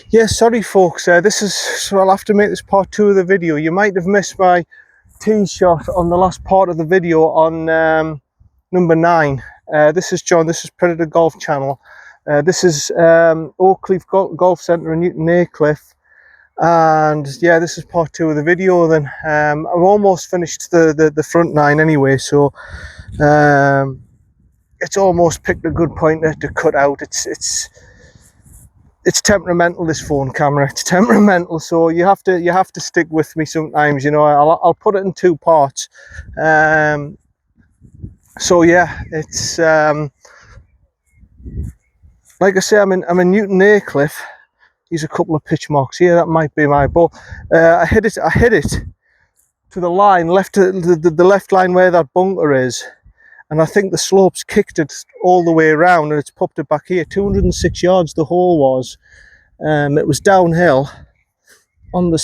Yeah, sorry folks, so I'll have to make this part 2 of the video. You might have missed my tee shot on the last part of the video on number 9. This is John, this is Predator Golf Channel. This is Oakleaf Golf Centre in Newton Aycliffe. And yeah, this is part 2 of the video then. I've almost finished the front 9 anyway, so it's almost picked a good point to cut out. It's temperamental, this phone camera. It's temperamental, so you have to stick with me sometimes. You know, I'll put it in 2 parts. So yeah, it's like I say, I'm in Newton Aycliffe. There's a couple of pitch marks here. That might be my ball. I hit it to the line, the left line where that bunker is, and I think the slopes kicked it all the way around, and it's popped it back here. 206 yards the hole was. It was downhill on the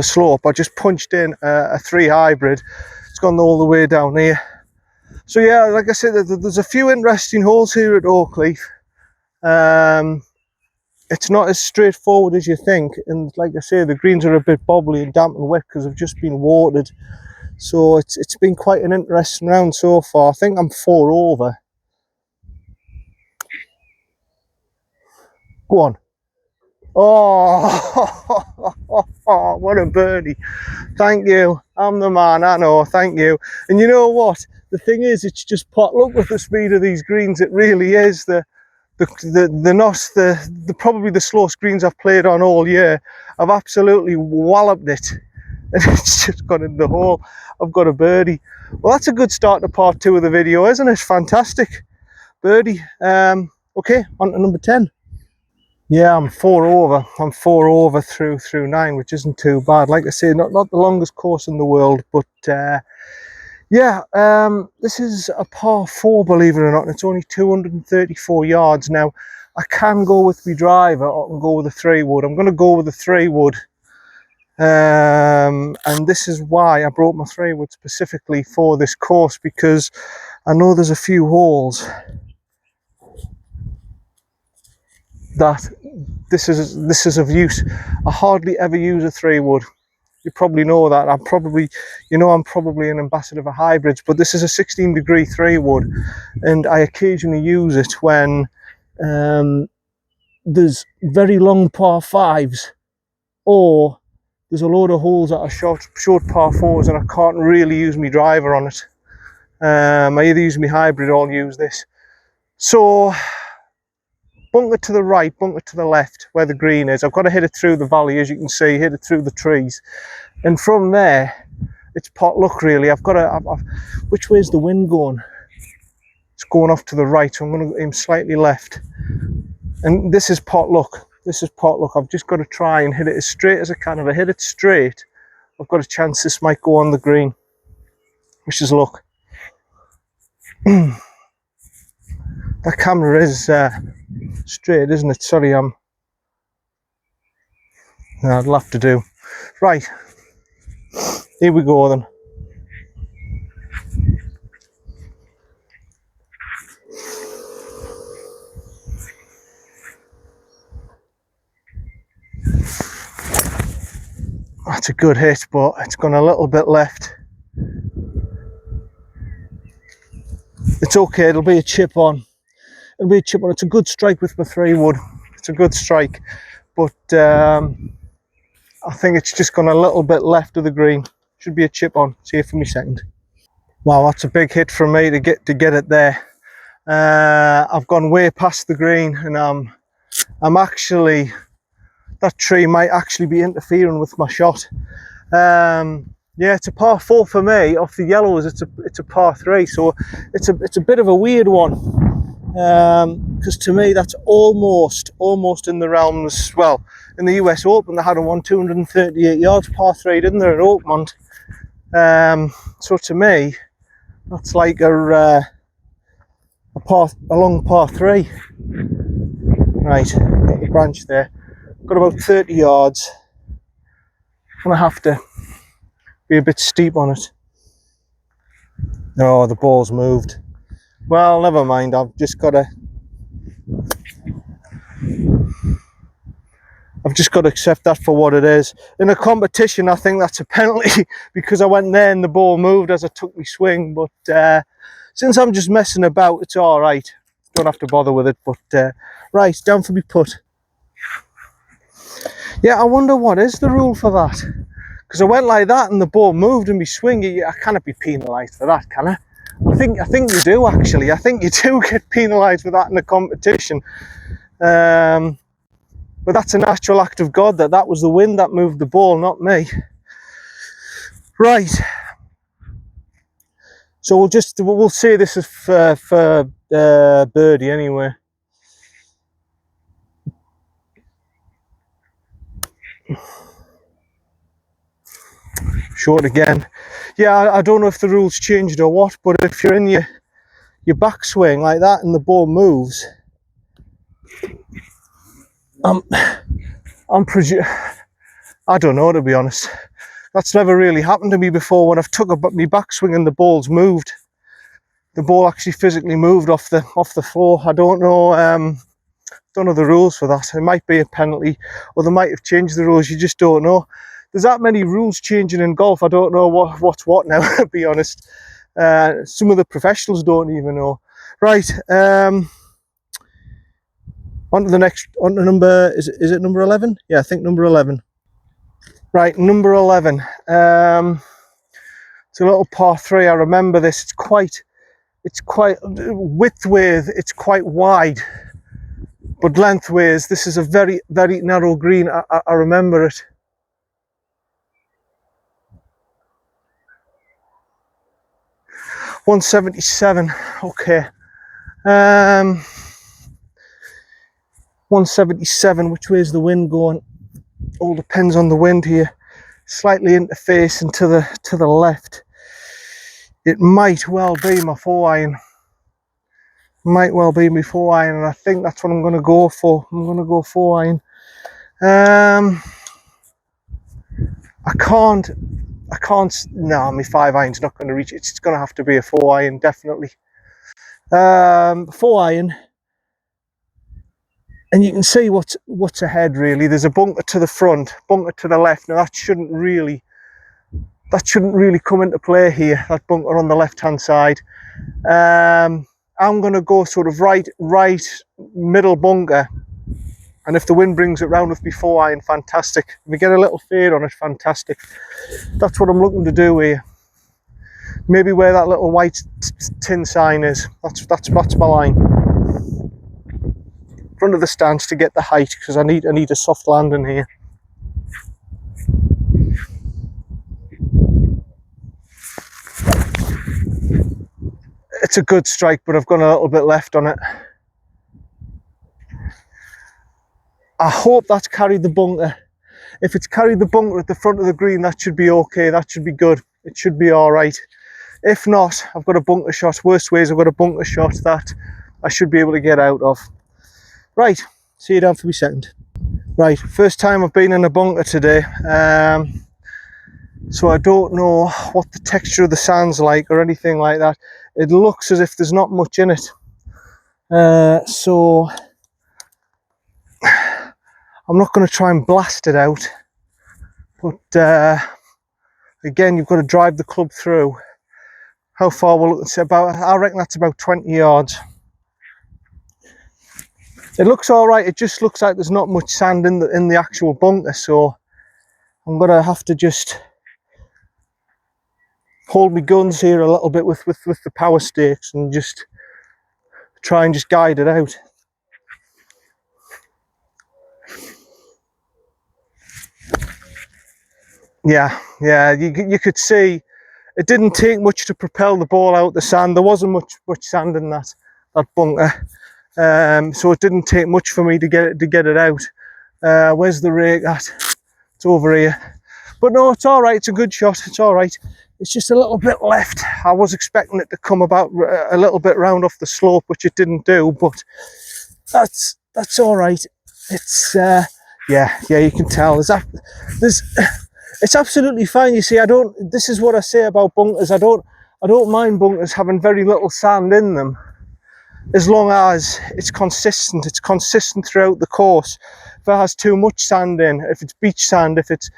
slope. I just punched in a 3 hybrid. It's gone all the way down here. So yeah, like I said, there's a few interesting holes here at Oakleaf. It's not as straightforward as you think, and like I say, the greens are a bit bobbly and damp and wet because they've just been watered. So it's been quite an interesting round so far. I think I'm 4 over. Go on. Oh, what a birdie. Thank you. I'm the man, I know, thank you. And you know what? The thing is, it's just pot luck with the speed of these greens. It really is. Probably the slowest greens I've played on all year. I've absolutely walloped it. And it's just gone in the hole. I've got a birdie. Well, that's a good start to part 2 of the video, isn't it? Fantastic. Birdie. Okay, on to number 10. Yeah, I'm 4 over. I'm 4 over through 9, which isn't too bad. Like I say, not the longest course in the world, but yeah, this is a par 4, believe it or not, and it's only 234 yards. Now, I can go with my driver or I can go with a 3-wood. I'm going to go with a 3-wood. And this is why I brought my 3-wood specifically for this course, because I know there's a few holes that this is of use. I hardly ever use a 3-wood. You probably know that. I'm probably an ambassador for hybrids, but this is a 16-degree 3-wood, and I occasionally use it when there's very long par 5s, or there's a load of holes that are short par 4s, and I can't really use my driver on it. I either use my hybrid or I'll use this. So bunker to the right, bunker to the left, where the green is. I've got to hit it through the valley, as you can see, hit it through the trees. And from there, it's pot luck, really. Which way is the wind going? It's going off to the right, so I'm going to aim slightly left. And this is pot luck. This is pot luck. I've just got to try and hit it as straight as I can. If I hit it straight, I've got a chance this might go on the green. Which is luck. That camera is straight, isn't it? Sorry, no, I'll have to do. Right, here we go then. That's a good hit, but it's gone a little bit left. It's okay, it'll be a chip on. It'll be a chip on. It's a good strike with my 3-wood. It's a good strike, but I think it's just gone a little bit left of the green. Should be a chip on. See you for me second. Wow, that's a big hit from me to get it there. I've gone way past the green, and I'm actually, that tree might actually be interfering with my shot. Yeah, it's a par 4 for me. Off the yellows, it's a par 3, so it's a bit of a weird one, because to me that's almost in the realms. Well, in the US Open they had a 238 yards par 3, didn't they, at Oakmont? So to me, that's like a long par 3. Right, got the branch there. Got about 30 yards. I'm gonna have to be a bit steep on it. Oh, the ball's moved. Well, never mind. I've just got to I've just got to accept that for what it is. In a competition, I think that's a penalty because I went there and the ball moved as I took my swing. But since I'm just messing about, it's all right. Don't have to bother with it. But right, down for me putt. Yeah, I wonder what is the rule for that? Because I went like that and the ball moved and me swing. I cannot be penalised for that, can I? I think you do actually. I think you do get penalised for that in a competition. But that's a natural act of God. That was the wind that moved the ball, not me. Right. So we'll say this is for birdie anyway. Short again. Yeah, I don't know if the rules changed or what, but if you're in your backswing like that and the ball moves, I don't know, to be honest. That's never really happened to me before. When I've took my backswing and the ball's moved, the ball actually physically moved off the floor. I don't know the rules for that. It might be a penalty, or they might have changed the rules. You just don't know. There's that many rules changing in golf. I don't know what's what now, to be honest. Some of the professionals don't even know. Right. On to number, is it number 11? Yeah, I think number 11. Right, number 11. It's a little par 3. I remember this. It's quite widthways. It's quite wide, but lengthways, this is a very, very narrow green. I remember it. $177. Okay. 177. Which way is the wind going? All depends on the wind here. Slightly interface and to the left. It might well be my 4-iron. Might well be my 4-iron, and I think that's what I'm going to go for. I'm going to go 4-iron. I can't. No, my 5-iron's not going to reach it. It's going to have to be a 4-iron, definitely. 4-iron. And you can see what's ahead, really. There's a bunker to the front, bunker to the left. Now that shouldn't really come into play here, that bunker on the left-hand side. I'm going to go sort of right middle bunker. And if the wind brings it round with me 4-iron, fantastic. If we get a little fade on it, fantastic. That's what I'm looking to do here. Maybe where that little white tin sign is. That's my line. Front of the stance to get the height, because I need a soft landing here. It's a good strike, but I've got a little bit left on it. I hope that's carried the bunker. If it's carried the bunker at the front of the green, that should be okay. That should be good. It should be all right. If not, I've got a bunker shot. Worst ways, I've got a bunker shot that I should be able to get out of. Right, see you down for me second. Right, first time I've been in a bunker today. So I don't know what the texture of the sand's like or anything like that. It looks as if there's not much in it. So I'm not going to try and blast it out. But again, you've got to drive the club through. How far we're looking at? I reckon that's about 20 yards. It looks all right. It just looks like there's not much sand in the actual bunker, so I'm gonna have to just hold my guns here a little bit with the power stakes and just try and just guide it out. Yeah, you could see it didn't take much to propel the ball out the sand. There wasn't much sand in that bunker. So it didn't take much for me to get it out. Where's the rake at? It's over here. But no, it's all right. It's a good shot. It's all right. It's just a little bit left. I was expecting it to come about a little bit round off the slope, which it didn't do. But that's all right. It's yeah, you can tell. It's absolutely fine. You see, this is what I say about bunkers. I don't mind bunkers having very little sand in them. as long as it's consistent throughout the course. If it has too much sand in, if it's beach sand, if it's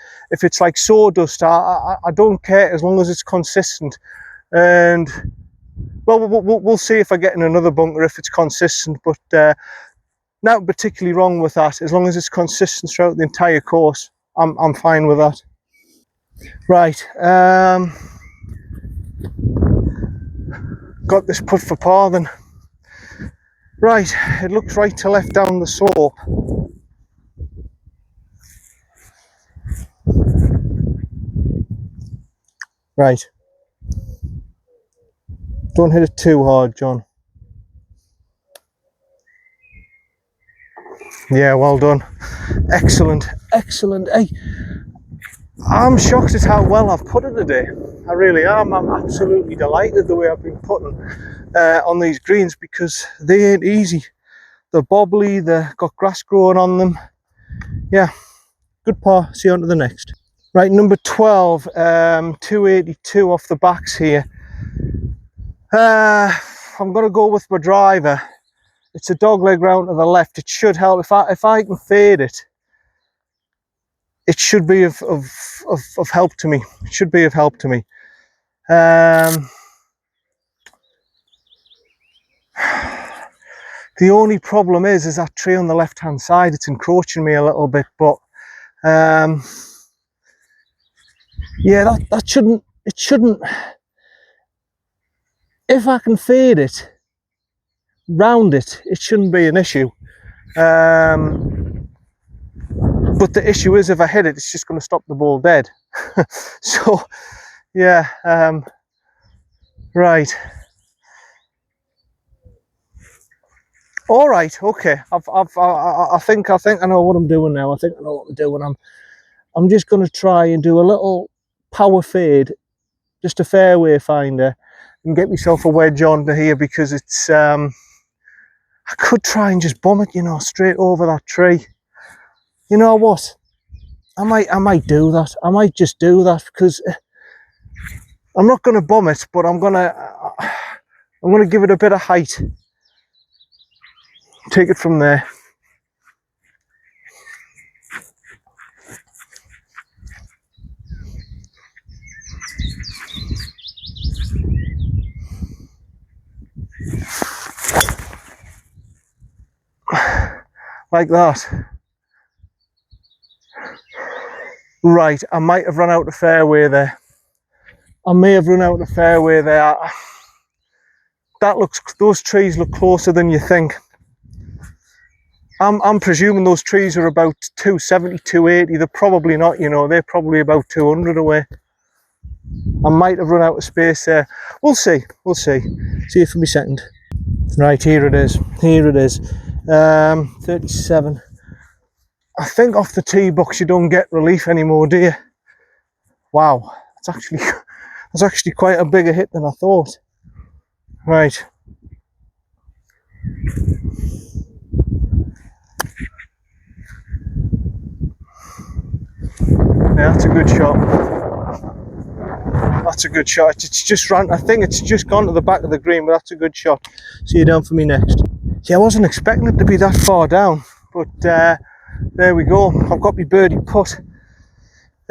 like sawdust, I don't care, as long as it's consistent. And well, we'll see if I get in another bunker if it's consistent, but not particularly wrong with that. As long as it's consistent throughout the entire course, I'm fine with that. Right, got this put for par then. Right, it looks right to left down the slope. Right, don't hit it too hard, John. Yeah, well done. Excellent, excellent. Hey, I'm shocked at how well I've put it today. I really am. I'm absolutely delighted the way I've been putting on these greens, because they ain't easy. They're bobbly, they've got grass growing on them. Yeah, good par. See you on to the next. Right, number 12, 282 off the backs here. I'm going to go with my driver. It's a dog leg round to the left. It should help. If I can fade it, it should be of help to me. It should be of help to me. The only problem is that tree on the left hand side. It's encroaching me a little bit, but yeah, that shouldn't. It shouldn't. If I can fade it round it, it shouldn't be an issue. But the issue is, if I hit it, it's just going to stop the ball dead. So yeah, right. All right, okay. I think I know what I'm doing now. I think I know what I'm doing. I'm just going to try and do a little power fade, just a fairway finder, and get myself a wedge onto here, because it's I could try and just bomb it, you know, straight over that tree. You know what? I might do that. I might just do that, because I'm not going to bomb it, but I'm going to give it a bit of height. Take it from there. Like that. Right, I might have run out of fairway there. I may have run out of fairway there. Those trees look closer than you think. I'm presuming those trees are about 270, 280. They're probably not, you know, they're probably about 200 away. I might have run out of space there. We'll see, we'll see. See you for me second. Right, here it is, 37. I think off the tee box you don't get relief anymore, do you? Wow, that's actually quite a bigger hit than I thought. Right. Yeah, that's a good shot. That's a good shot. It's just run. I think it's just gone to the back of the green, but that's a good shot. See you down for me next. Yeah, I wasn't expecting it to be that far down, but there we go. I've got my birdie putt.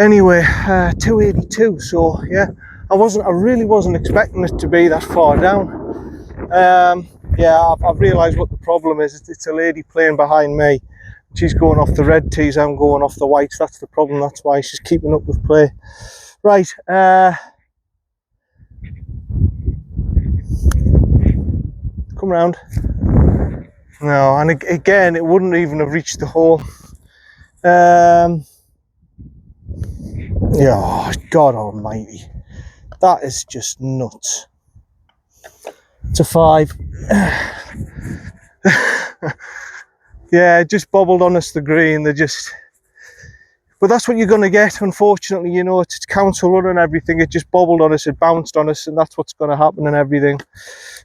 Anyway, 282. So yeah, I really wasn't expecting it to be that far down. Yeah, I've realised what the problem is. It's a lady playing behind me. She's going off the red tees, I'm going off the whites. That's the problem. That's why she's keeping up with play. Right. Come round. No, and again, it wouldn't even have reached the hole. Yeah, God almighty. That is just nuts. It's a 5. Yeah, it just bobbled on us the green. But that's what you're going to get, unfortunately. You know, it's council run and everything. It just bobbled on us, it bounced on us, and that's what's going to happen and everything.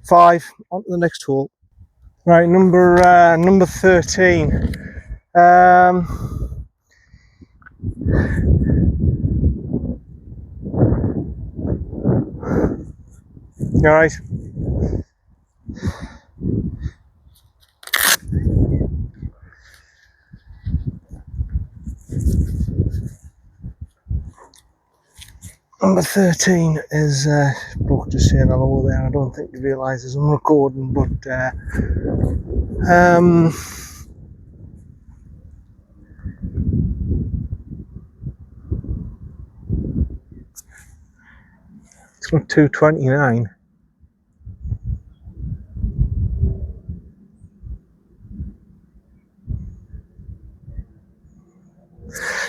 5, on to the next hole. Right, number 13. All right. Number 13 is Brooke just saying hello there. I don't think he realises I'm recording, but it's got 229.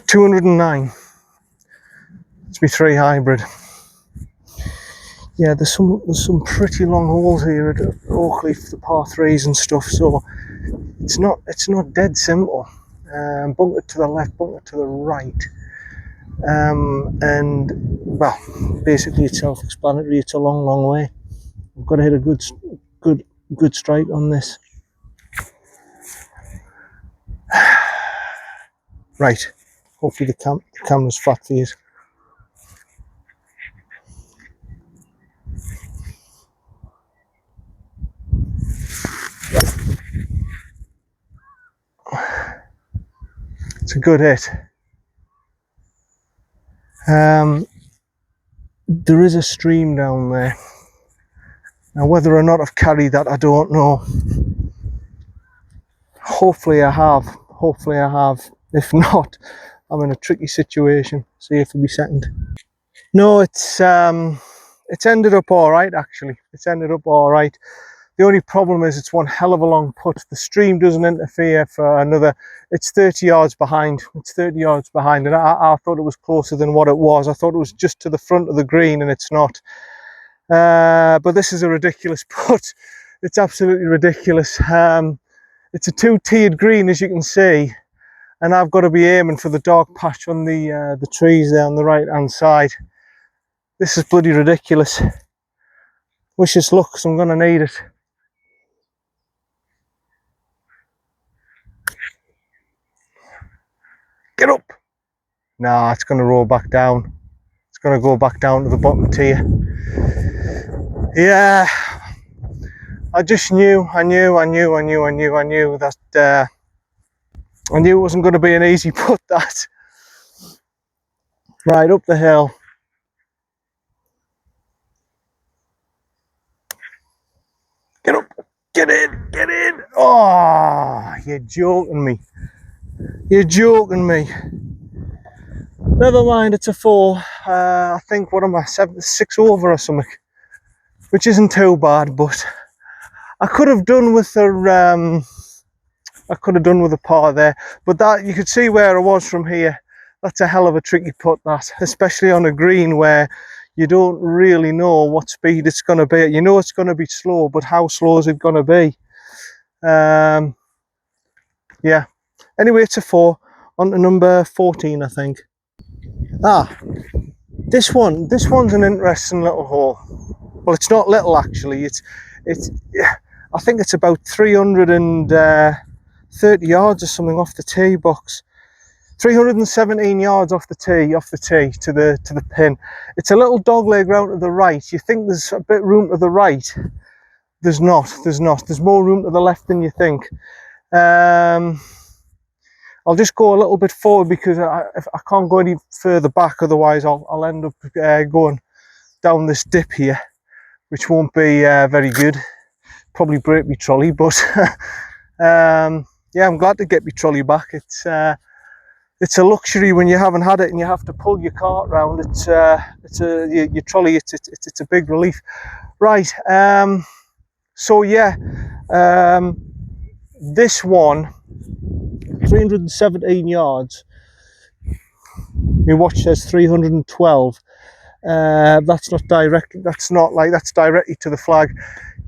$209. It's my 3 hybrid. Yeah, there's some pretty long holes here at Oakleaf, the par 3s and stuff. So it's not dead simple. Bunker to the left, bunker to the right, and well, basically it's self-explanatory. It's a long way. I've got to hit a good strike on this. Right. Hopefully the camera's flat for you. It's a good hit. There is a stream down there. Now whether or not I've carried that, I don't know. Hopefully I have. If not, I'm in a tricky situation. See if it'll be second. No, it's ended up all right actually. It's ended up all right. The only problem is it's one hell of a long putt. The stream doesn't interfere for another. It's 30 yards behind. It's 30 yards behind, and I thought it was closer than what it was. I thought it was just to the front of the green, and it's not. But this is a ridiculous putt. It's absolutely ridiculous. It's a 2-tiered green, as you can see, and I've got to be aiming for the dark patch on the trees there on the right-hand side. This is bloody ridiculous. Wish us luck, because I'm going to need it. Get up! Nah, it's going to roll back down. It's going to go back down to the bottom tier. Yeah, I just knew. I knew that. I knew it wasn't going to be an easy putt. That. Right up the hill. Get up! Get in! Get in! Oh, you're joking me. You're joking me. Never mind, it's a 4. I think, what am I, 6 over or something, which isn't too bad, but I could have done with a par there, but that, you could see where I was from here. That's a hell of a tricky putt, that, especially on a green where you don't really know what speed it's going to be. You know it's going to be slow, but how slow is it going to be? Yeah. Anyway, it's a 4. On to number 14, I think. This one's an interesting little hole. Well, it's not little actually. It's I think it's about 330 yards or something off the tee box. 317 yards off the tee to the pin. It's a little dogleg round to the right. You think there's a bit room to the right. There's not. There's more room to the left than you think. I'll just go a little bit forward because I can't go any further back, otherwise I'll end up going down this dip here, which won't be very good. Probably break my trolley, but yeah, I'm glad to get my trolley back. It's a luxury when you haven't had it and you have to pull your cart round. Your trolley. It's a big relief, right? So yeah, this one. 317 yards. My watch says 312. That's not direct. That's directly to the flag.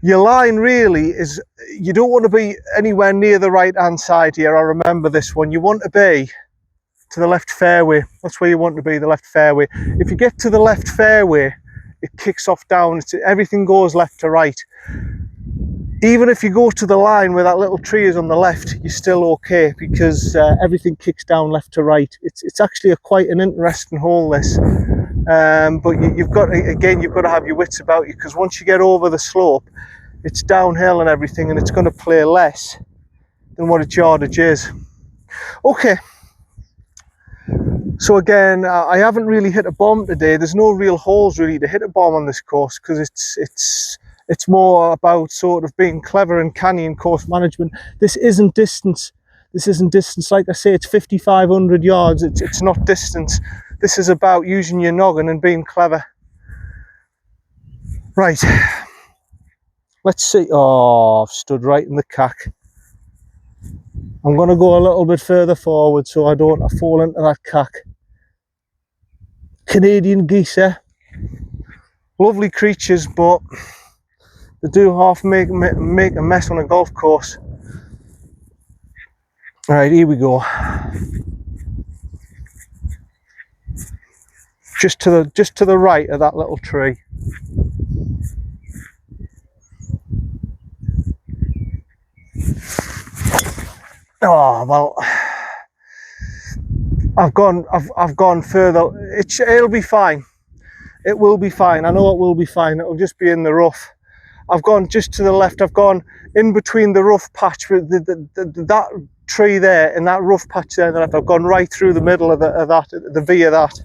Your line really is, you don't want to be anywhere near the right hand side here. I remember this one. You want to be to the left fairway. That's where you want to be, the left fairway. If you get to the left fairway, it kicks off down. Everything goes left to right. Even if you go to the line where that little tree is on the left, you're still okay, because everything kicks down left to right. It's actually quite an interesting hole, this. But you've got to have your wits about you, because once you get over the slope, it's downhill and everything, and it's going to play less than what its yardage is. Okay, So again, I haven't really hit a bomb today. There's no real holes really to hit a bomb on this course, because it's more about sort of being clever and canny in course management. This isn't distance. This isn't distance. Like I say, it's 5,500 yards. It's not distance. This is about using your noggin and being clever. Right. Let's see. Oh, I've stood right in the cack. I'm going to go a little bit further forward so I don't fall into that cack. Canadian geese, lovely creatures, but they do half make a mess on a golf course. Right, here we go. Just to the right of that little tree. Oh well, I've gone further. It'll be fine. It will be fine. I know it will be fine. It'll just be in the rough. I've gone just to the left. I've gone in between the rough patch with that tree there and that rough patch there on the left. I've gone right through the middle of the V of that.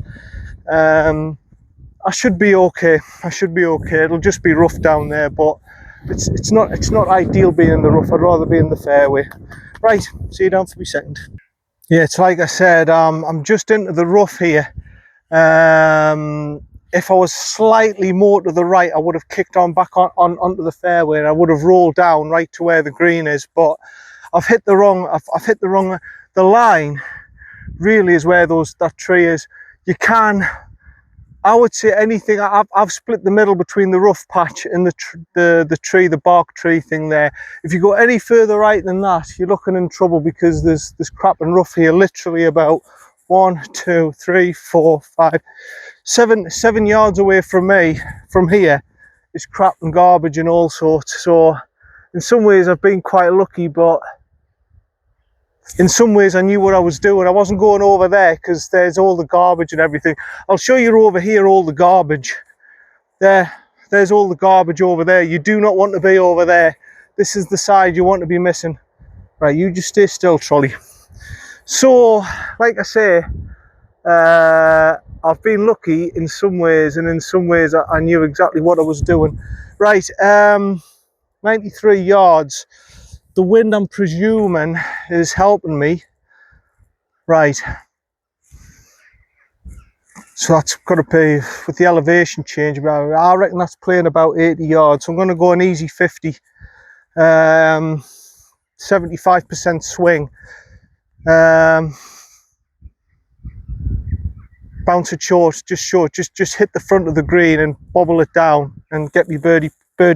I should be okay. I should be okay. It'll just be rough down there, but it's not ideal being in the rough. I'd rather be in the fairway. Right, see you down for me second. Yeah, it's like I said, I'm just into the rough here. If I was slightly more to the right, I would have kicked on back onto the fairway, and I would have rolled down right to where the green is. But I've hit the wrong. I've hit the wrong. The line really is where that tree is. You can. I would say anything. I've split the middle between the rough patch and the tree, the bark tree thing there. If you go any further right than that, you're looking in trouble, because there's crap and rough here. Literally about 1, 2, 3, 4, 5, 7 yards away from me, from here, is crap and garbage and all sorts. So in some ways I've been quite lucky, but in some ways I knew what I was doing. I wasn't going over there because there's all the garbage and everything. I'll show you over here all the garbage. There's all the garbage over there. You do not want to be over there. This is the side you want to be missing. Right, you just stay still, trolley. So, like I say, I've been lucky in some ways, and in some ways I knew exactly what I was doing. Right, 93 yards. The wind, I'm presuming, is helping me. Right. So that's got to be, with the elevation change, I reckon that's playing about 80 yards. So I'm going to go an easy 50. 75% swing. Bounce it short, just hit the front of the green and bobble it down and get me birdie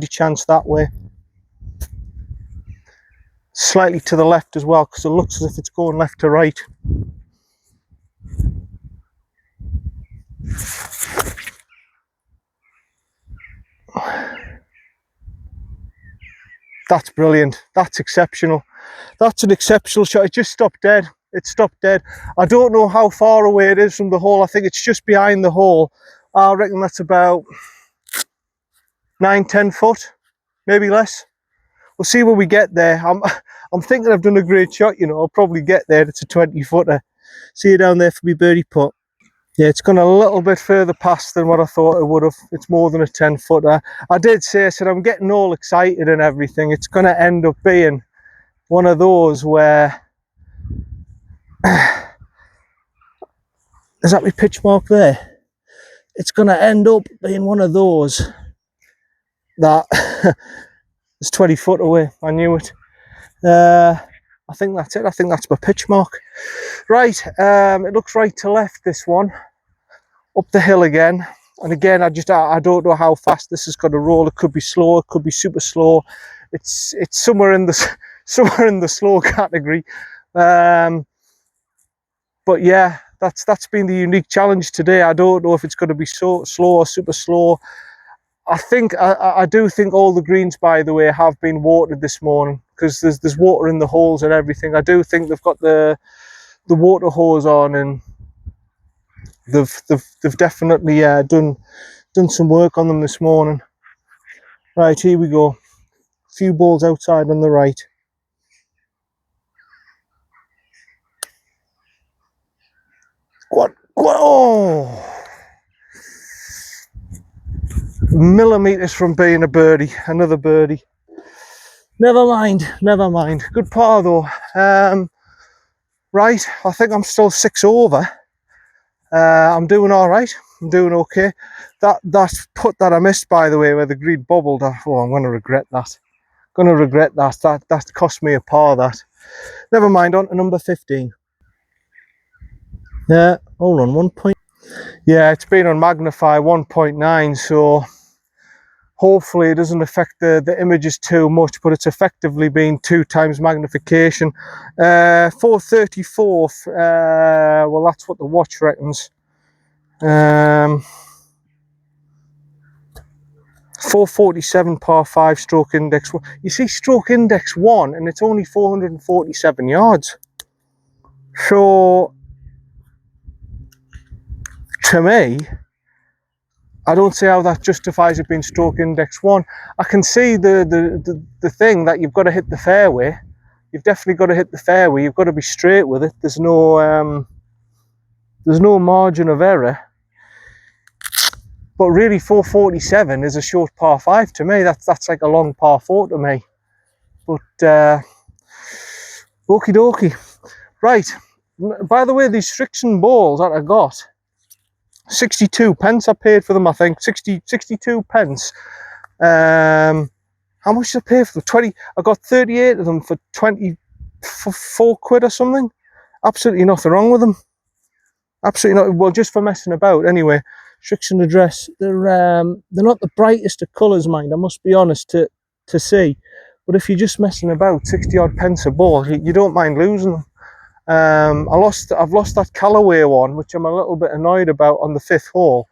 chance that way. Slightly to the left as well, because it looks as if it's going left to right. That's brilliant. That's exceptional. That's an exceptional shot. It just stopped dead. It stopped dead. I don't know how far away it is from the hole. I think it's just behind the hole. I reckon that's about 9-10 foot, maybe less. We'll see when we get there. I'm thinking I've done a great shot, you know. I'll probably get there. It's a 20 footer. See you down there for me birdie putt. Yeah, it's gone a little bit further past than what I thought it would have. It's more than a 10 footer. I said I'm getting all excited and everything. It's going to end up being one of those where is that my pitch mark there? It's going to end up being one of those that is 20 foot away. I knew it. I think that's it. I think that's my pitch mark. Right, it looks right to left, this one. Up the hill again. And again, I don't know how fast this is going to roll. It could be slow, it could be super slow. It's somewhere in the slow category. But yeah, that's been the unique challenge today. I don't know if it's going to be so slow or super slow. I do think all the greens, by the way, have been watered this morning, because there's water in the holes and everything. I do think they've got the water hose on, and they've definitely done some work on them this morning. Right, here we go. A few balls outside on the right. Go millimetres from being a birdie, another birdie. Never mind, never mind. Good par though. Right, I think I'm still 6 over. I'm doing all right. I'm doing okay. That putt that I missed, by the way, where the green bubbled. Oh, I'm going to regret that. Going to regret that. That cost me a par. That. Never mind. On to number 15. Yeah. Hold on. 1 point. Yeah, it's been on magnify 1.9. So hopefully it doesn't affect the images too much, but it's effectively been 2 times magnification. 434. Well, that's what the watch reckons. 447 par 5 stroke index 1. You see, stroke index 1 and it's only 447 yards. So to me, I don't see how that justifies it being stroke index 1. I can see the thing that you've got to hit the fairway. You've definitely got to hit the fairway. You've got to be straight with it. There's no margin of error. But really, 447 is a short par 5 to me. That's like a long par 4 to me. But okie dokie. Right. By the way, these Strixon balls that I got, 62 pence I paid for them, I think. 62 pence. How much did I pay for them? 20. I got 38 of them for 24 quid or something. Absolutely nothing wrong with them. Absolutely not. Well, just for messing about anyway. Strixon address. They're not the brightest of colours, mind. I must be honest to see. But if you're just messing about, 60 odd pence a ball, you don't mind losing them. I've lost that Callaway one, which I'm a little bit annoyed about on the 5th hole.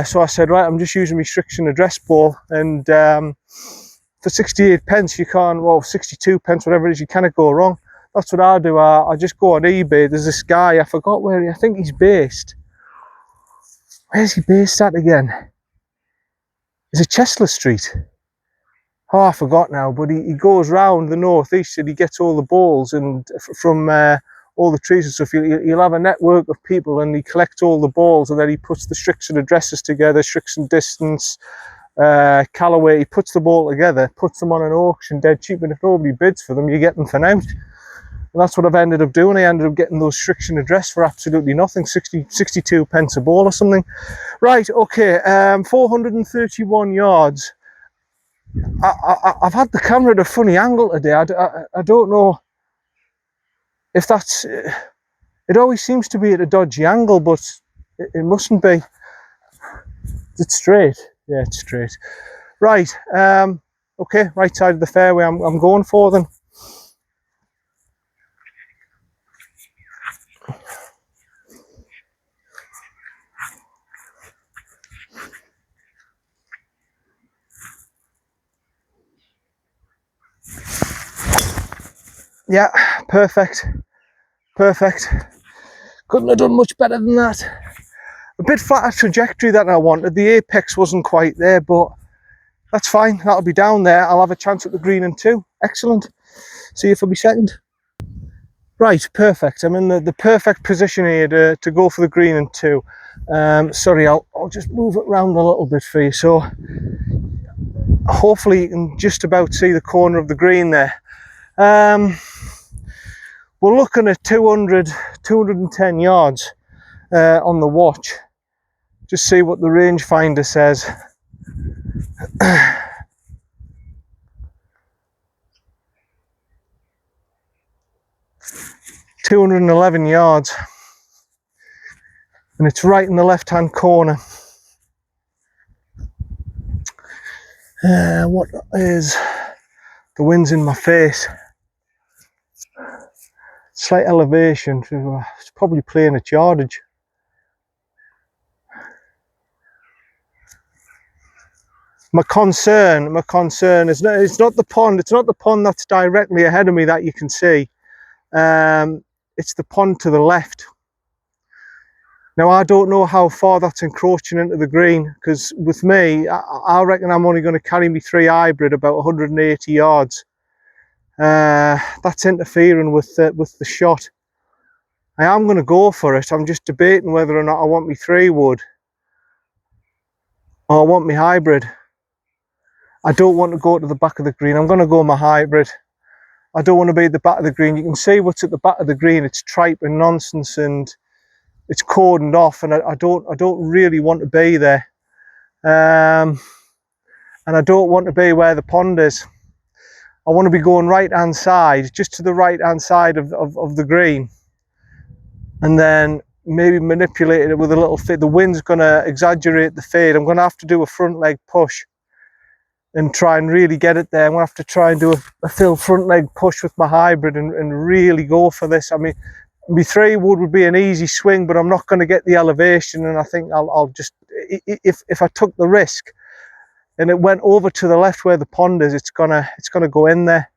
So I said, right, I'm just using my Strixon address ball, and for 68 pence, you can't. Well, 62 pence, whatever it is, you cannot go wrong. That's what I do. I just go on eBay. There's this guy, I forgot where I think he's based. Where's he based at again? Is it Chestler Street? Oh, I forgot now, but he goes round the northeast and he gets all the balls and from all the trees and stuff. He'll have a network of people and he collects all the balls, and then he puts the Strixon addresses together, Strixon distance, Callaway. He puts the ball together, puts them on an auction dead cheap, and if nobody bids for them, you get them for nout. And that's what I've ended up doing. I ended up getting those Strixon address for absolutely nothing, 62 pence a ball or something. Right, okay, 431 yards. I've had the camera at a funny angle today. I don't know if that's... It always seems to be at a dodgy angle, but it mustn't be. It's straight. Yeah, it's straight. Right, okay, right side of the fairway I'm going for then. Yeah, perfect. Perfect. Couldn't have done much better than that. A bit flatter trajectory than I wanted. The apex wasn't quite there, but that's fine. That'll be down there. I'll have a chance at the green in 2. Excellent. See you for me second. Right, perfect. I'm in the perfect position here to go for the green in 2. Sorry, I'll just move it around a little bit for you. So hopefully you can just about see the corner of the green there. We're looking at 210 yards on the watch. Just see what the rangefinder says. 211 yards, and it's right in the left-hand corner. What is the wind's in my face? Slight elevation. It's probably playing at yardage. My concern is it's not the pond. It's not the pond that's directly ahead of me that you can see. It's the pond to the left. Now I don't know how far that's encroaching into the green, because with me, I reckon I'm only going to carry me 3 hybrid about 180 yards. That's interfering with the shot. I am going to go for it. I'm just debating whether or not I want me 3 wood. Oh, I want my hybrid. I don't want to go to the back of the green. I'm going to go my hybrid. I don't want to be at the back of the green. You can see what's at the back of the green. It's tripe and nonsense, and it's cordoned off, and I don't really want to be there. And I don't want to be where the pond is. I want to be going right hand side, just to the right hand side of the green, and then maybe manipulate it with a little fade. The wind's going to exaggerate the fade. I'm going to have to do a front leg push and try and really get it there. I'm going to have to try and do a full front leg push with my hybrid and really go for this. I mean, my 3 wood be an easy swing, but I'm not going to get the elevation, and I think I'll just, if I took the risk and it went over to the left where the pond is, it's gonna go in there.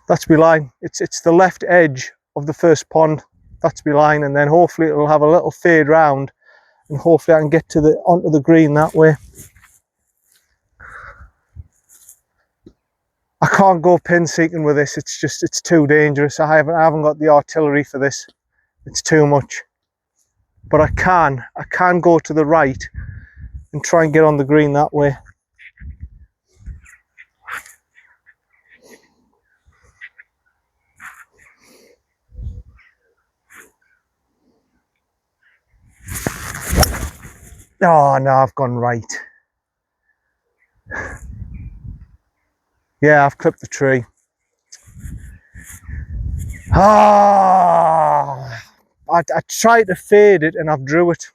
That's my line. It's the left edge of the first pond. That's my line, and then hopefully it'll have a little fade round, and hopefully I can get to onto the green that way. I can't go pin seeking with this. It's too dangerous. I haven't got the artillery for this. It's too much. But I can go to the right and try and get on the green that way. Oh no, I've gone right. Yeah, I've clipped the tree. Ah, I tried to fade it and I've drew it.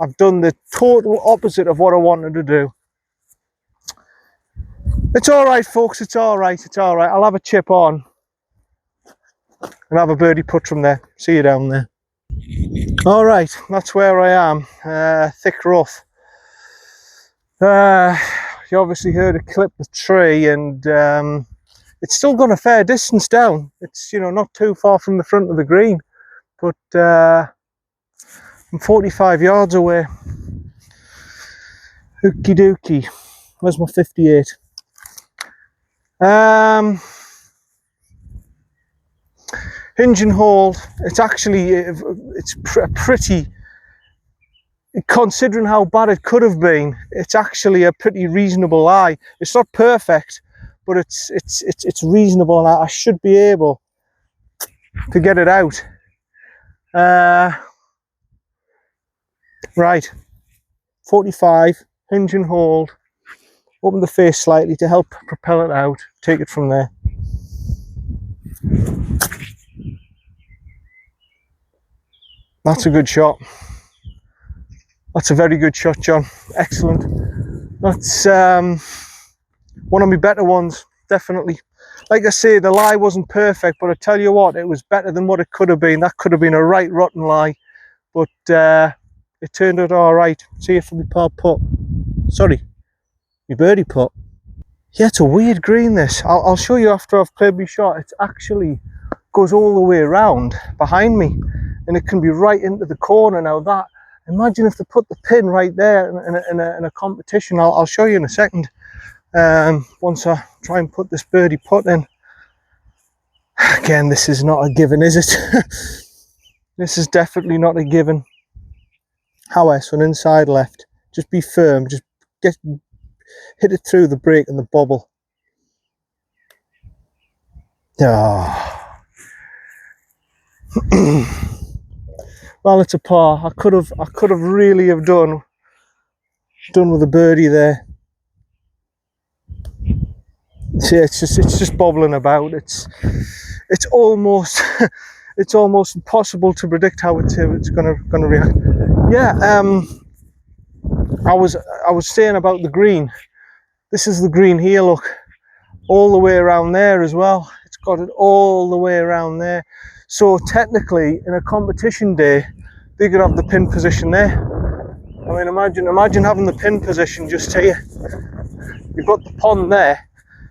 I've done the total opposite of what I wanted to do. It's all right, folks. It's all right. It's all right. I'll have a chip on and have a birdie putt from there. See you down there. All right, that's where I am. Thick rough. You obviously heard it clip the tree, and it's still gone a fair distance down. It's, you know, not too far from the front of the green, but I'm 45 yards away. Okie dokie. Where's my 58? Hinge and hold. It's actually, it's pretty, considering how bad it could have been, it's actually a pretty reasonable lie. It's not perfect, but it's reasonable, and I should be able to get it out. Right, 45, hinge and hold. Open the face slightly to help propel it out. Take it from there. That's a good shot. That's a very good shot, John. Excellent. That's one of my better ones, definitely. Like I say, the lie wasn't perfect, but I tell you what, it was better than what it could have been. That could have been a right rotten lie, but it turned out all right. See you for my par putt. Sorry, my birdie putt. Yeah, it's a weird green, this. I'll show you after I've played my shot. It actually goes all the way around behind me, and it can be right into the corner. Now that, imagine if they put the pin right there in a competition. I'll show you in a second, once I try and put this birdie putt in. Again, this is not a given, is it? This is definitely not a given. However, so an inside left, just be firm, just hit it through the break and the bobble. Oh. Well, it's a par. I could have really have done with a birdie there. See, it's just bobbling about. It's almost it's almost impossible to predict how it's gonna react. Yeah, I was saying about the green. This is the green here, look, all the way around there as well. It's got it all the way around there. So technically, in a competition day, they could have the pin position there. I mean, imagine having the pin position just here. You've got the pond there.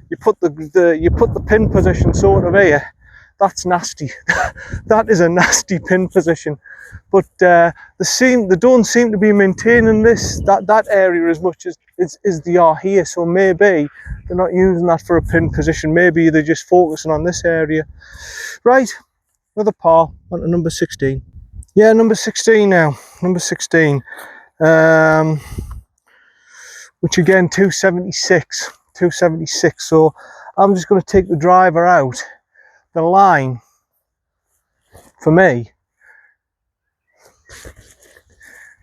You put the pin position sort of here. That's nasty. That is a nasty pin position. But they don't seem to be maintaining that area as much as they are here. So maybe they're not using that for a pin position. Maybe they're just focusing on this area. Right, another par on to number 16. Yeah, number 16 now. Number 16. which again 276. So I'm just going to take the driver out. The line for me,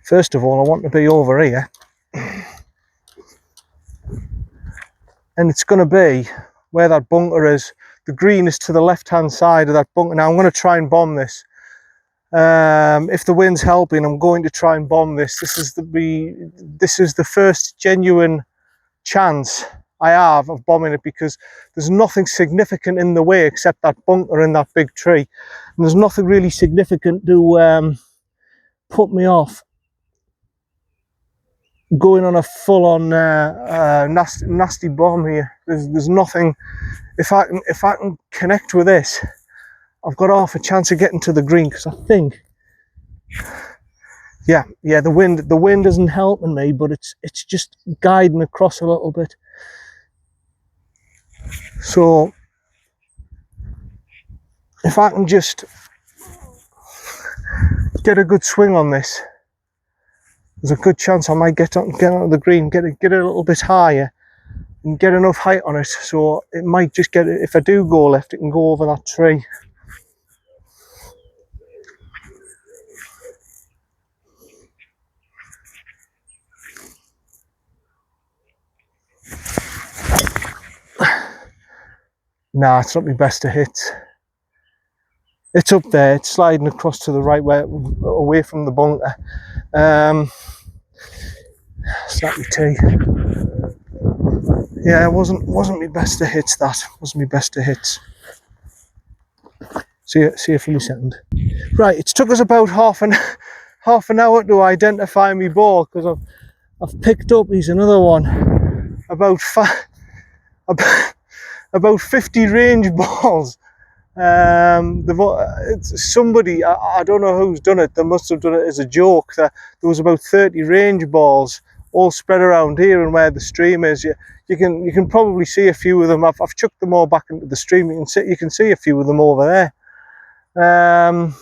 first of all, I want to be over here, and it's going to be where that bunker is. The green is to the left hand side of that bunker. Now I'm going to try and bomb this. If the wind's helping, I'm going to try and bomb this. This is the first genuine chance I have of bombing it, because there's nothing significant in the way except that bunker and that big tree, and there's nothing really significant to put me off going on a full-on nasty bomb here. There's nothing. If I can connect with this, I've got half a chance of getting to the green, because I think, yeah, the wind isn't helping me, but it's just guiding across a little bit. So if I can just get a good swing on this, there's a good chance I might get on the green, get it a little bit higher, and get enough height on it, so it might just get it. If I do go left, it can go over that tree. Nah, it's not my best of hits. It's up there, it's sliding across to the right, away from the bunker. Snappy T. Yeah, it wasn't my best of hits. That wasn't my best of hits. See you for a second. Right, it's took us about half an hour to identify me ball, because I've picked up. He's another one. About 50 range balls. It's somebody, I don't know who's done it. They must have done it as a joke. There was about 30 range balls all spread around here, and where the stream is, you can probably see a few of them. I've chucked them all back into the stream. You can see a few of them over there. And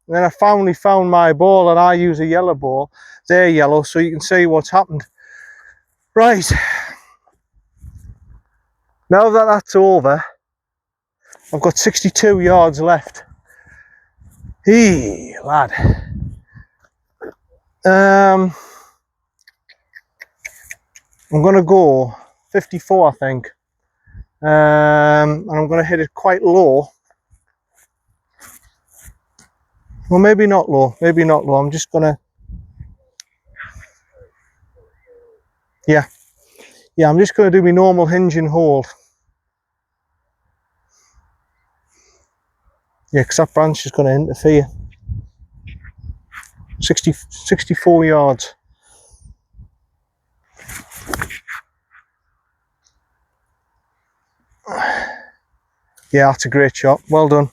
then I finally found my ball, and I use a yellow ball. They're yellow, so you can see what's happened. Right, now that that's over, I've got 62 yards left. Hey, lad. I'm going to go 54, I think. And I'm going to hit it quite low. Well, maybe not low. I'm just going to... Yeah, I'm just going to do my normal hinge and hold. Yeah, because that branch is going to interfere. 64 yards. Yeah, that's a great shot. Well done.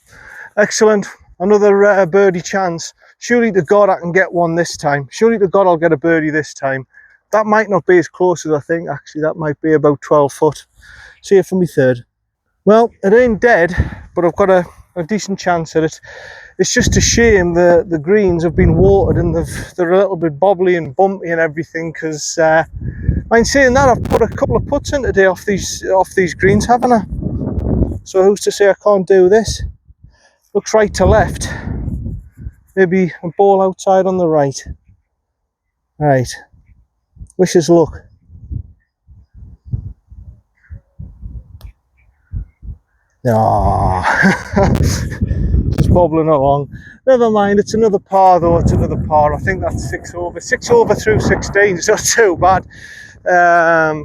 Excellent. Another birdie chance. Surely to God I can get one this time. Surely to God I'll get a birdie this time. That might not be as close as I think, actually. That might be about 12 foot. See it for me third. Well, it ain't dead, but I've got a decent chance at it. It's just a shame the greens have been watered, and they're a little bit bobbly and bumpy and everything, because I'm saying that I've put a couple of putts in today off these greens, haven't I? So who's to say I can't do this? Looks right to left. Maybe a ball outside on the right. Right. Wish us luck. Ah, just bobbling along. Never mind, it's another par though. It's another par. I think that's 6 over. 6 over through 16. It's not too bad,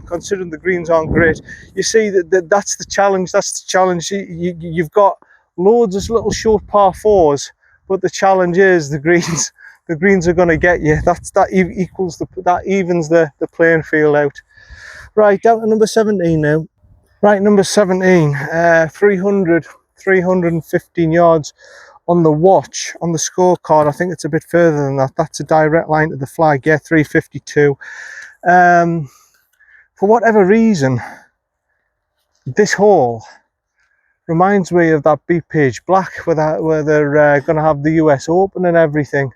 considering the greens aren't great. You see, that's the challenge. That's the challenge. You've got loads of little short par 4s, but the challenge is the greens. The greens are going to get you. That evens the playing field out. Right, down to number 17 now. Right, number 17, 315 yards on the watch, on the scorecard. I think it's a bit further than that. That's a direct line to the flag. Yeah, 352. For whatever reason, this hole reminds me of that Beat Page Black, where they're going to have the US Open and everything.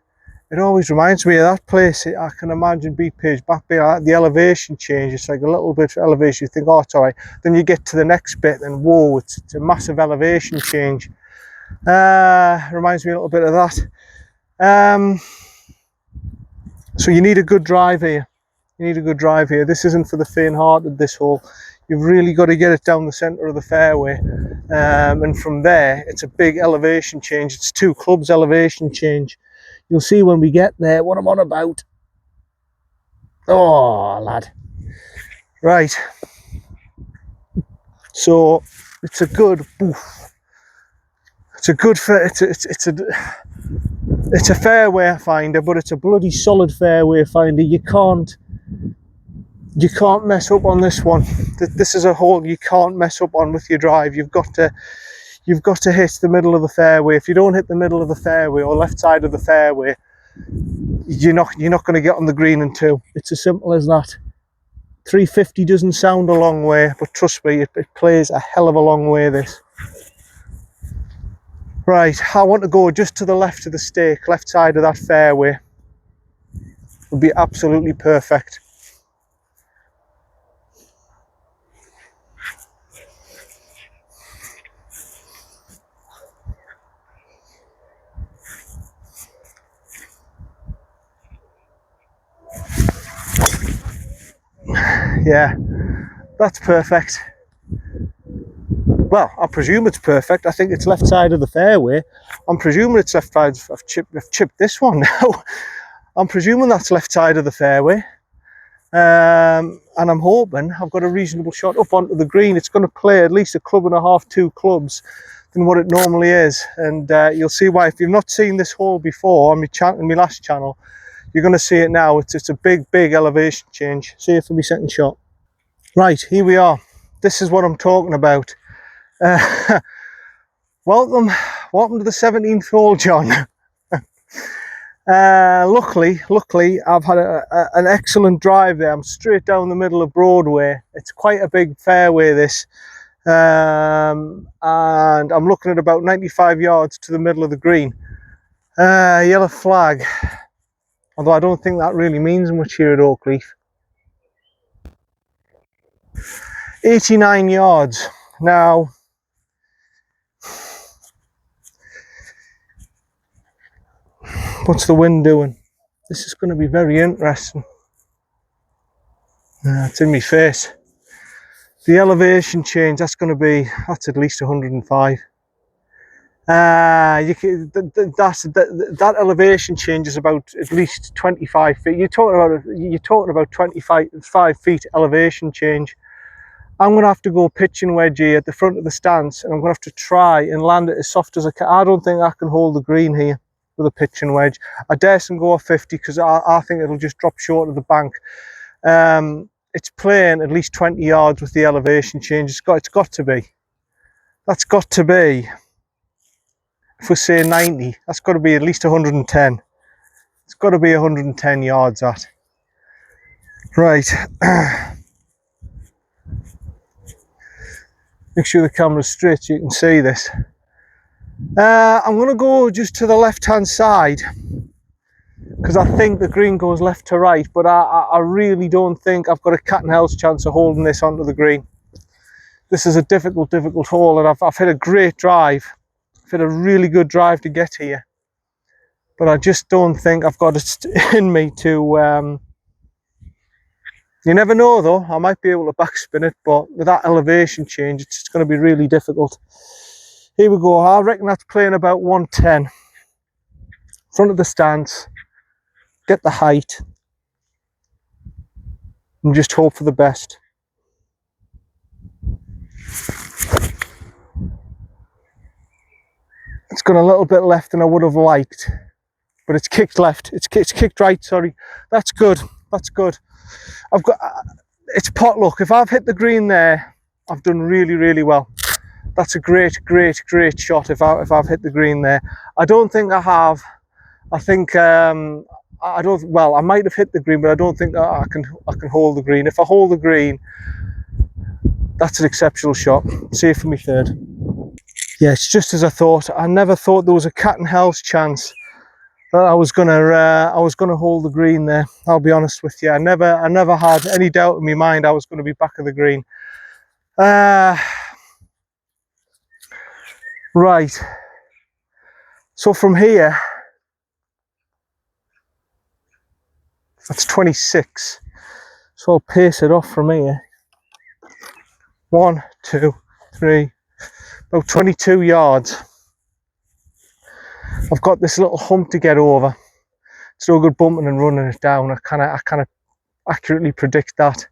It always reminds me of that place. I can imagine Beat Page back there, the elevation change. It's like a little bit of elevation. You think, oh, it's all right. Then you get to the next bit and whoa, it's a massive elevation change. Reminds me a little bit of that. So you need a good drive here. You need a good drive here. This isn't for the faint-hearted, this hole. You've really got to get it down the centre of the fairway. And from there, it's a big elevation change. It's 2 clubs elevation change. You'll see when we get there what I'm on about. Oh, lad. Right. So it's a good boof. It's a good it's a fairway finder, but it's a bloody solid fairway finder. You can't mess up on this one. This is a hole you can't mess up on with your drive. You've got to hit the middle of the fairway. If you don't hit the middle of the fairway or left side of the fairway, you're not going to get on the green in 2. It's as simple as that. 350 doesn't sound a long way, but trust me, it plays a hell of a long way, this. Right, I want to go just to the left of the stake, left side of that fairway. Would be absolutely perfect. Yeah, that's perfect. Well, I presume it's perfect. I think it's left side of the fairway. I'm presuming it's left side. I've chipped this one now. I'm presuming that's left side of the fairway. And I'm hoping I've got a reasonable shot up onto the green. It's going to play at least a club and a half, 2 clubs than what it normally is. And you'll see why. If you've not seen this hole before on my last channel, you're going to see it now. It's a big elevation change. See it for my second shot. Right, here we are. This is what I'm talking about. Welcome to the 17th hole, John. Luckily, I've had an excellent drive there. I'm straight down the middle of Broadway. It's quite a big fairway, this. And I'm looking at about 95 yards to the middle of the green. Yellow flag. Although I don't think that really means much here at Oakleaf. 89 yards. Now, what's the wind doing? This is going to be very interesting. It's in my face. The elevation change, that's at least 105. That elevation change is about at least 25 feet. You're talking about 25 feet elevation change. I'm going to have to go pitching wedge here at the front of the stance, and I'm going to have to try and land it as soft as I can. I don't think I can hold the green here with a pitching wedge. I daresn't go off 50 because I think it'll just drop short of the bank. It's playing at least 20 yards with the elevation change. It's got to be. That's got to be. If we say 90, that's got to be at least 110. It's got to be 110 yards, that. Right. Make sure the camera's straight so you can see this. I'm going to go just to the left-hand side because I think the green goes left to right, but I really don't think I've got a cat and house chance of holding this onto the green. This is a difficult hole, and I've hit a great drive. I've hit a really good drive to get here, but I just don't think I've got it in me to... You never know though, I might be able to backspin it, but with that elevation change, it's going to be really difficult. Here we go, I reckon that's playing about 110. Front of the stance, get the height, and just hope for the best. It's gone a little bit left than I would have liked, but it's kicked left, it's kicked right, sorry. That's good, that's good. It's potluck. If I've hit the green there, I've done really well. That's a great shot if I've hit the green there. I don't think I have. I think I might have hit the green, but I don't think I can hold the green. If I hold the green, that's an exceptional shot. Safe for me third. Yeah, it's just as I thought. I never thought there was a cat and hell's chance that I was gonna hold the green there. I'll be honest with you. I never had any doubt in my mind I was going to be back of the green. Right. So from here, that's 26. So I'll pace it off from here. 1, 2, 3, about 22 yards. I've got this little hump to get over. It's no good bumping and running it down. I kind of accurately predict that.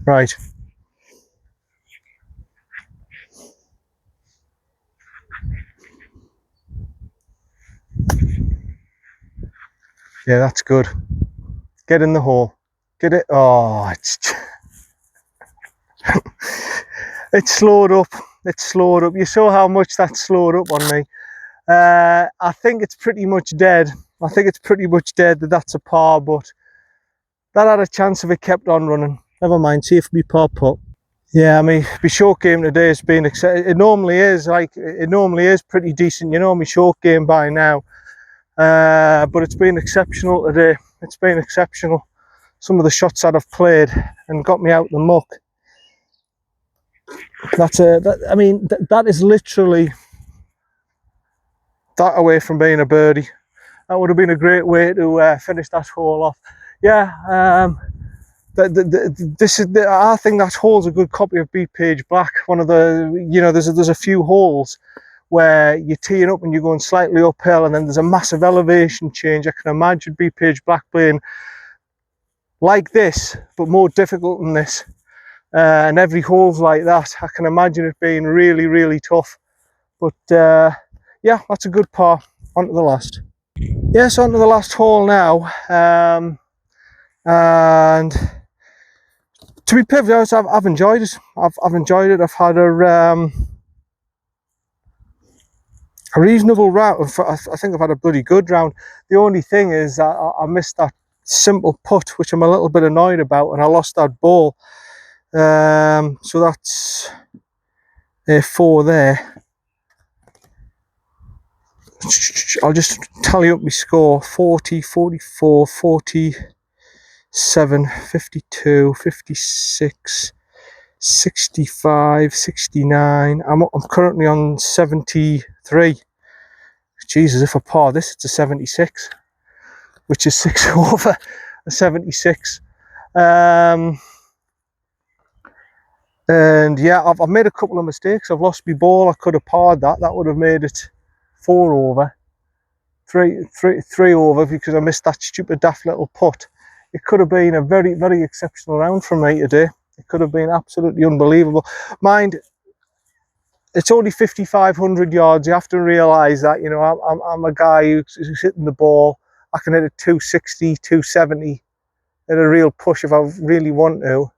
Right. Yeah, that's good. Get in the hole. Get it. Oh, it's slowed up. It's slowed up. You saw how much that slowed up on me. I think it's pretty much dead. I think it's pretty much dead that's a par, but that had a chance if it kept on running. Never mind, see if we par putt. Yeah, I mean, my short game today has been, it normally is pretty decent. You know, my short game by now. But it's been exceptional today. It's been exceptional. Some of the shots that I've played and got me out the muck. That is literally that away from being a birdie. That would have been a great way to finish that hole off. Yeah, I think that hole's a good copy of Beat Page Black. One of the, there's a few holes where you're teeing up and you're going slightly uphill, and then there's a massive elevation change. I can imagine Beat Page Black playing like this, but more difficult than this. And every hole's like that. I can imagine it being really, really tough. But yeah, that's a good par. On to the last. Yes, on to the last hole now. And to be perfectly honest, I've enjoyed it. I've enjoyed it. I've had a reasonable round. I think I've had a bloody good round. The only thing is I missed that simple putt, which I'm a little bit annoyed about, and I lost that ball. So that's a 4 there. I'll just tally up my score: 40, 44, 47, 52, 56, 65, 69. I'm currently on 73. Jesus, if I par this, it's a 76, which is 6 over a 76. And yeah, I've made a couple of mistakes. I've lost my ball. I could have parred that. That would have made it 4 over. 3 over, because I missed that stupid daft little putt. It could have been a very, very exceptional round from me today. It could have been absolutely unbelievable. Mind, it's only 5,500 yards. You have to realise that, I'm a guy who's hitting the ball. I can hit it 260, 270 at a real push if I really want to.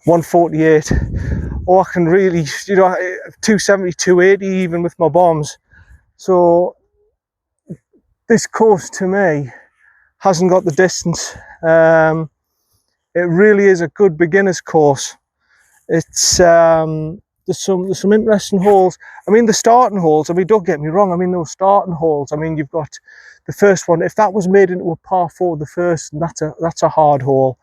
148, or I can really, 270, 280 even with my bombs. So this course to me hasn't got the distance. It really is a good beginner's course. It's there's some interesting holes. I mean, the starting holes, don't get me wrong, those starting holes, you've got the first one. If that was made into a par 4, the first, that's a hard hole.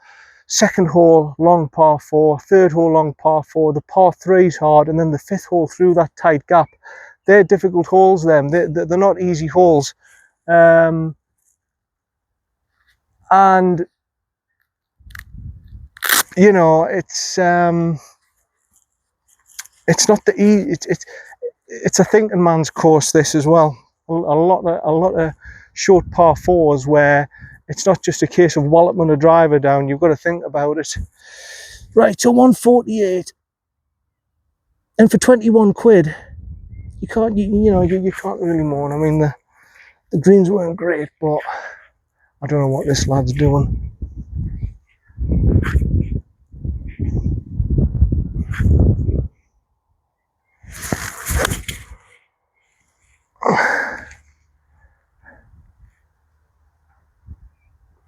Second hole, long par 4. Third hole, long par 4. The par 3 is hard, and then the 5th hole through that tight gap. They're difficult holes. They're not easy holes. And it's not the easy. It's a thinking man's course, this as well. A lot of short par 4s where it's not just a case of walloping a driver down. You've got to think about it. Right, so 148, and for 21 quid, you can't really mourn. The greens weren't great, but I don't know what this lad's doing.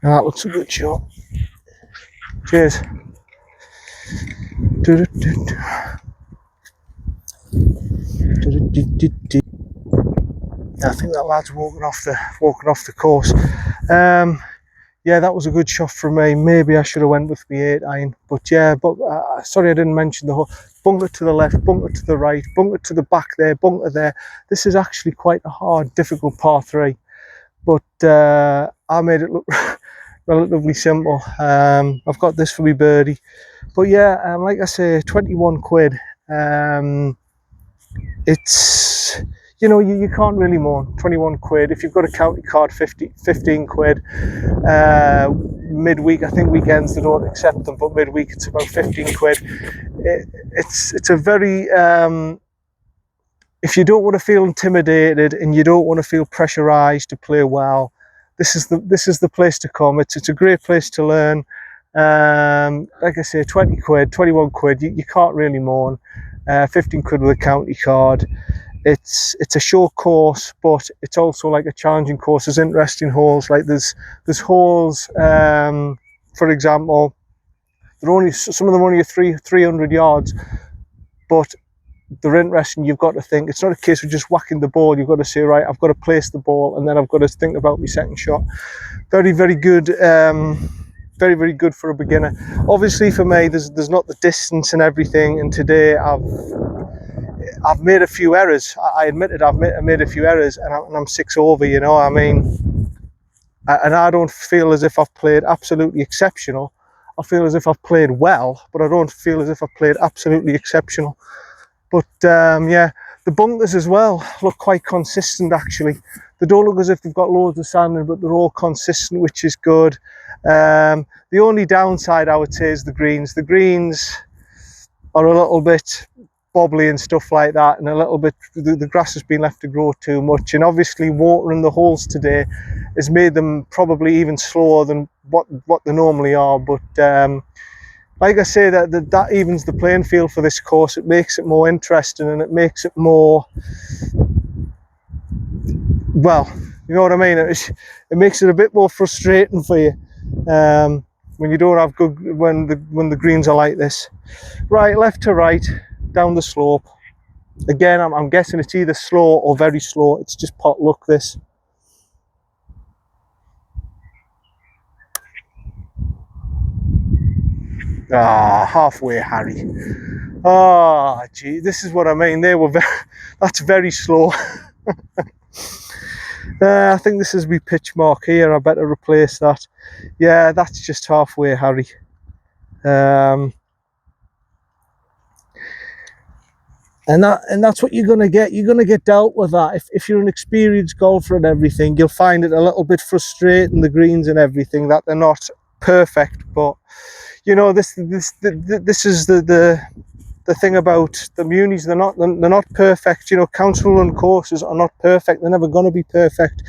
That looks a good shot. Cheers. I think that lad's walking off the course. Yeah, that was a good shot from me. Maybe I should have went with the 8-iron, but yeah. But sorry, I didn't mention the whole bunker to the left, bunker to the right, bunker to the back there, bunker there. This is actually quite a hard, difficult par 3, but I made it look relatively simple. I've got this for me birdie, but yeah, like I say, 21 quid. It's, you know, you can't really moan. 21 quid. If you've got a county card, 15 quid. Midweek, I think weekends they don't accept them, but midweek it's about 15 quid. It's a very, if you don't want to feel intimidated and you don't want to feel pressurized to play well, this is the place to come. It's a great place to learn. Like I say, 20 quid, 21 quid, you can't really moan. 15 quid with a county card. It's a short course, but it's also like a challenging course. There's interesting holes. Like there's holes, for example, some of them only 300 yards, but they're interesting. You've got to think. It's not a case of just whacking the ball. You've got to say, right, I've got to place the ball, and then I've got to think about my second shot. Very, very good. Very, very good for a beginner. Obviously, for me, there's not the distance and everything. And today I've made a few errors. I admitted I've made a few errors, and I'm 6 over. You know, I mean, and I don't feel as if I've played absolutely exceptional. I feel as if I've played well, but I don't feel as if I've played absolutely exceptional. But yeah, the bunkers as well look quite consistent actually. They don't look as if they've got loads of sand in, but they're all consistent, which is good. The only downside I would say is the greens. The greens are a little bit bobbly and stuff like that, and a little bit, the grass has been left to grow too much, and obviously watering the holes today has made them probably even slower than what they normally are. But like I say, that evens the playing field for this course. It makes it more interesting, and it makes it more, well, you know what I mean, it makes it a bit more frustrating for you when you don't have good, when the greens are like this. Right, left to right down the slope. Again, I'm guessing it's either slow or very slow. It's just pot luck, this. Halfway, Harry. Gee, this is what I mean. That's very slow. I think this is my pitch mark here. I better replace that. Yeah, that's just halfway, Harry. And that's what you're gonna get. You're gonna get dealt with that. If you're an experienced golfer and everything, you'll find it a little bit frustrating, the greens and everything, that they're not perfect. But you know, this is the thing about the munis. They're not perfect. You know, council run courses are not perfect. They're never going to be perfect.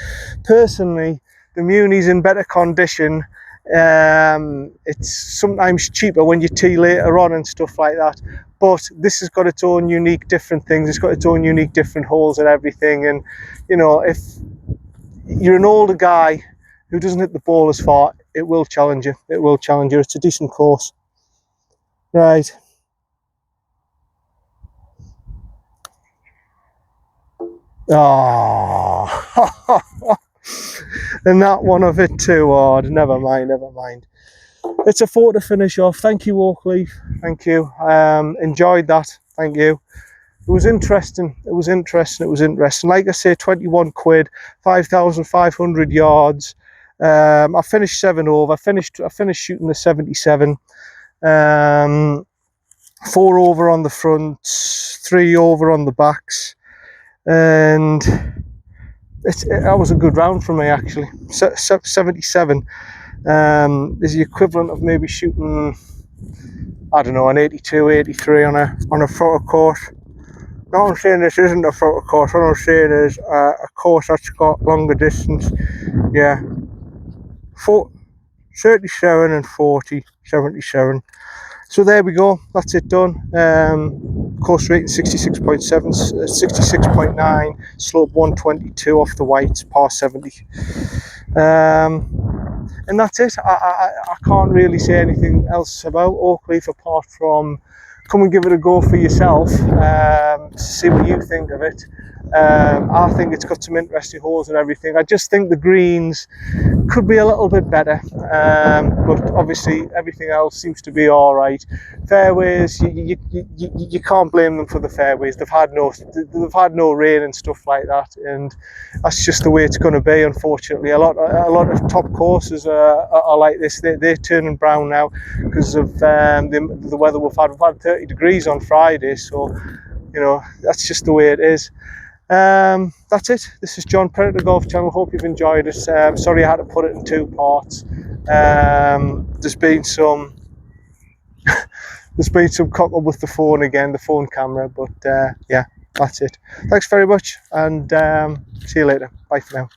Personally, the munis in better condition. It's sometimes cheaper when you tee later on and stuff like that. But this has got its own unique different things. It's got its own unique different holes and everything. And you know, if you're an older guy who doesn't hit the ball as far, it will challenge you. It will challenge you. It's a decent course. Right. Oh, and that one of it too hard. Never mind. It's a 4 to finish off. Thank you, Oakleaf. Thank you. Enjoyed that. Thank you. It was interesting. It was interesting. Like I say, 21 quid, 5,500 yards. I finished 7 over. I finished shooting the 77. 4 over on the fronts, 3 over on the backs, and that was a good round for me actually. 77 is the equivalent of maybe shooting, I don't know, an 82, 83 on a photo course. Not I'm saying this isn't a photo course. What I'm saying is a course that's got longer distance. Yeah, 37 and 40, 77. So there we go, that's it done. Course rating 66.7, 66.9, slope 122 off the whites, par 70. And that's it. I can't really say anything else about Oakleaf apart from come and give it a go for yourself, see what you think of it. I think it's got some interesting holes and everything. I just think the greens could be a little bit better, but obviously everything else seems to be all right. Fairways, you can't blame them for the fairways. They've had no rain and stuff like that, and that's just the way it's going to be. Unfortunately, a lot of top courses are like this. They're turning brown now because of the weather we've had. We've had 30 degrees on Friday, so you know that's just the way it is. That's it. This is John, Predator Golf Channel. Hope you've enjoyed it. Sorry I had to put it in 2 parts. There's been some cock up with the phone again, the phone camera, but yeah, that's it. Thanks very much, and see you later. Bye for now.